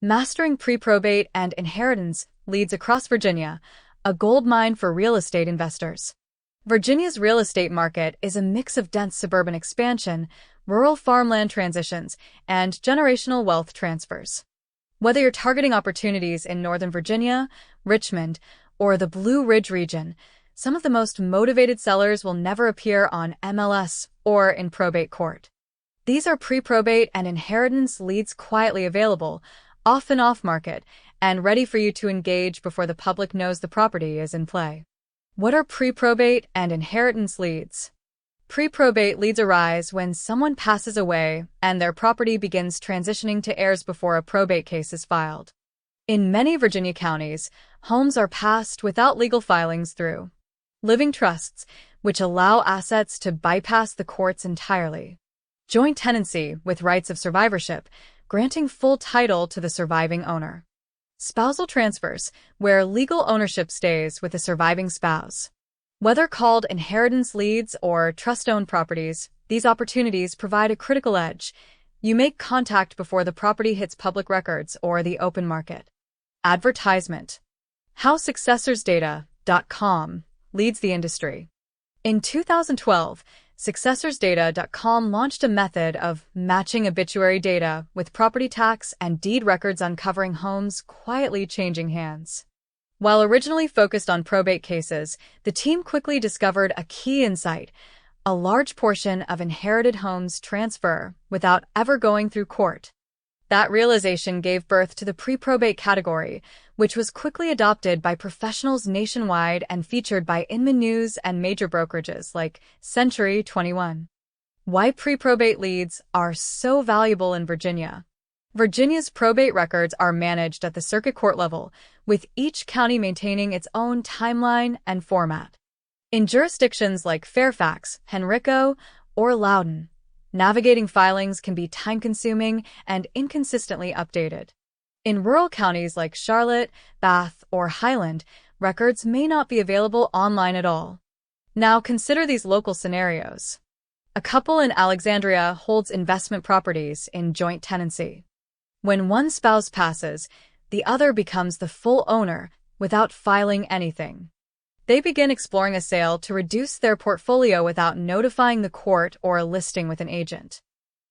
Mastering pre-probate and inheritance leads across Virginia, a goldmine for real estate investors. Virginia's real estate market is a mix of dense suburban expansion, rural farmland transitions, and generational wealth transfers. Whether you're targeting opportunities in Northern Virginia, Richmond, or the Blue Ridge region, some of the most motivated sellers will never appear on MLS or in probate court. These are pre-probate and inheritance leads quietly available, often off-market, and ready for you to engage before the public knows the property is in play. What are pre-probate and inheritance leads? Pre-probate leads arise when someone passes away and their property begins transitioning to heirs before a probate case is filed. In many Virginia counties, homes are passed without legal filings through living trusts, which allow assets to bypass the courts entirely. Joint tenancy with rights of survivorship, granting full title to the surviving owner. Spousal transfers, where legal ownership stays with the surviving spouse. Whether called inheritance leads or trust-owned properties, these opportunities provide a critical edge. You make contact before the property hits public records or the open market. Advertisement. How successorsdata.com leads the industry. In 2012, successorsdata.com launched a method of matching obituary data with property tax and deed records, uncovering homes quietly changing hands. While originally focused on probate cases, the team quickly discovered a key insight: a large portion of inherited homes transfer without ever going through court. That realization gave birth to the pre-probate category, which was quickly adopted by professionals nationwide and featured by Inman News and major brokerages like Century 21. Why pre-probate leads are so valuable in Virginia. Virginia's probate records are managed at the circuit court level, with each county maintaining its own timeline and format. In jurisdictions like Fairfax, Henrico, or Loudoun, navigating filings can be time-consuming and inconsistently updated. In rural counties like Charlotte, Bath, or Highland, records may not be available online at all. Now consider these local scenarios. A couple in Alexandria holds investment properties in joint tenancy. When one spouse passes, the other becomes the full owner without filing anything. They begin exploring a sale to reduce their portfolio without notifying the court or listing with an agent.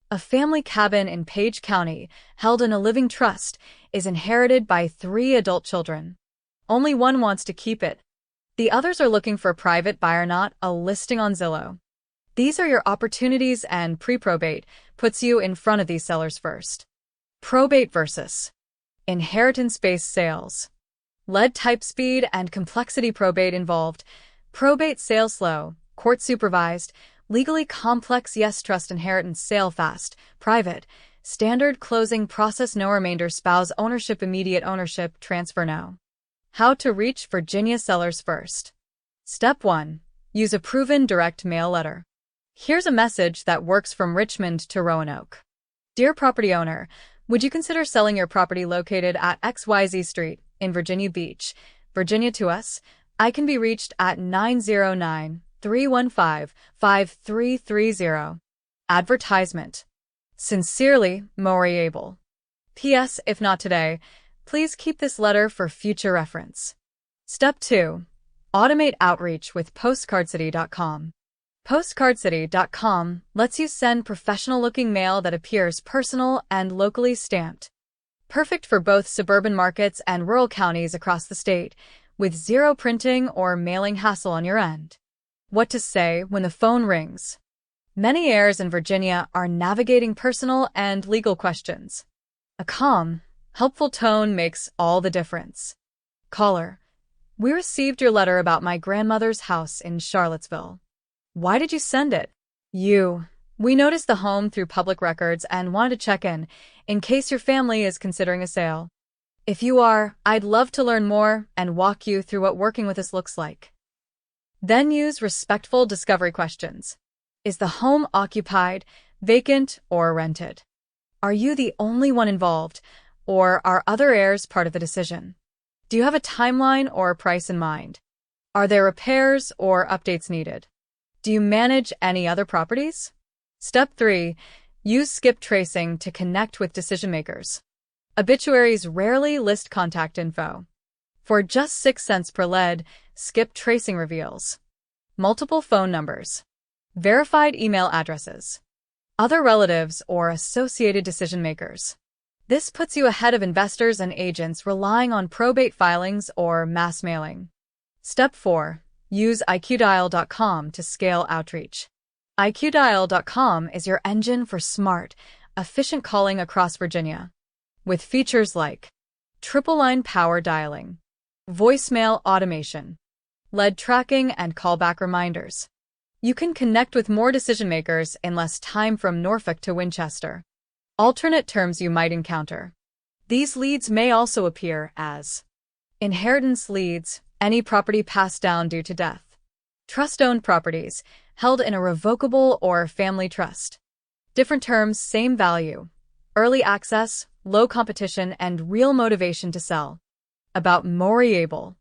A family cabin in Page County, held in a living trust, is inherited by 3 adult children. Only one wants to keep it. The others are looking for a private buyer, not a listing on Zillow. These are your opportunities, and pre-probate puts you in front of these sellers first. Probate versus inheritance-based sales. Lead type speed and complexity. Probate involved. Probate sale slow, court supervised, legally complex. Yes, trust inheritance sale fast, private, standard closing process. No remainder. Spouse ownership, immediate ownership transfer. No. How to reach Virginia sellers first. Step 1. Use a proven direct mail letter. Here's a message that works from Richmond to Roanoke. Dear property owner, would you consider selling your property located at XYZ Street in Virginia Beach, Virginia? To us, I can be reached at 909-315-5330. Advertisement. Sincerely, Maury Abel. P.S. If not today, please keep this letter for future reference. Step 2. Automate outreach with postcardcity.com. Postcardcity.com lets you send professional-looking mail that appears personal and locally stamped. Perfect for both suburban markets and rural counties across the state, with zero printing or mailing hassle on your end. What to say when the phone rings. Many heirs in Virginia are navigating personal and legal questions. A calm, helpful tone makes all the difference. Caller: we received your letter about my grandmother's house in Charlottesville. Why did you send it? We noticed the home through public records and wanted to check in case your family is considering a sale. If you are, I'd love to learn more and walk you through what working with us looks like. Then use respectful discovery questions. Is the home occupied, vacant, or rented? Are you the only one involved, or are other heirs part of the decision? Do you have a timeline or a price in mind? Are there repairs or updates needed? Do you manage any other properties? Step 3. Use skip tracing to connect with decision makers. Obituaries rarely list contact info. For just 6 cents per lead, skip tracing reveals. Multiple phone numbers. Verified email addresses. Other relatives or associated decision-makers. This puts you ahead of investors and agents relying on probate filings or mass mailing. Step 4. Use iqdial.com to scale outreach. iqdial.com is your engine for smart, efficient calling across Virginia. With features like triple-line power dialing, voicemail automation, lead tracking, and callback reminders, you can connect with more decision-makers in less time from Norfolk to Winchester. Alternate terms you might encounter. These leads may also appear as inheritance leads, any property passed down due to death. Trust-owned properties, held in a revocable or family trust. Different terms, same value. Early access, low competition, and real motivation to sell. About Maury Abel.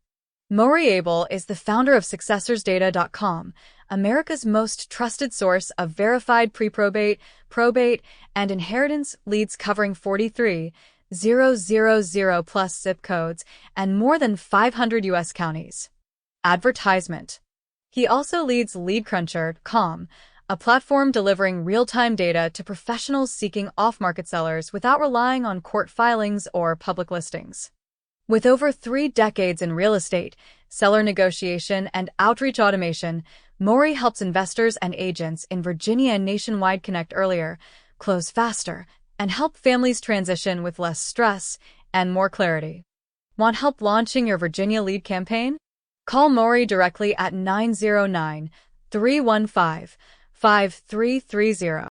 Maury Abel is the founder of SuccessorsData.com, America's most trusted source of verified pre-probate, probate, and inheritance leads covering 43,000 plus zip codes and more than 500 U.S. counties. Advertisement. He also leads LeadCruncher.com, a platform delivering real-time data to professionals seeking off-market sellers without relying on court filings or public listings. With over 3 decades in real estate, seller negotiation, and outreach automation, Maury helps investors and agents in Virginia and nationwide connect earlier, close faster, and help families transition with less stress and more clarity. Want help launching your Virginia lead campaign? Call Maury directly at 909-315-5330.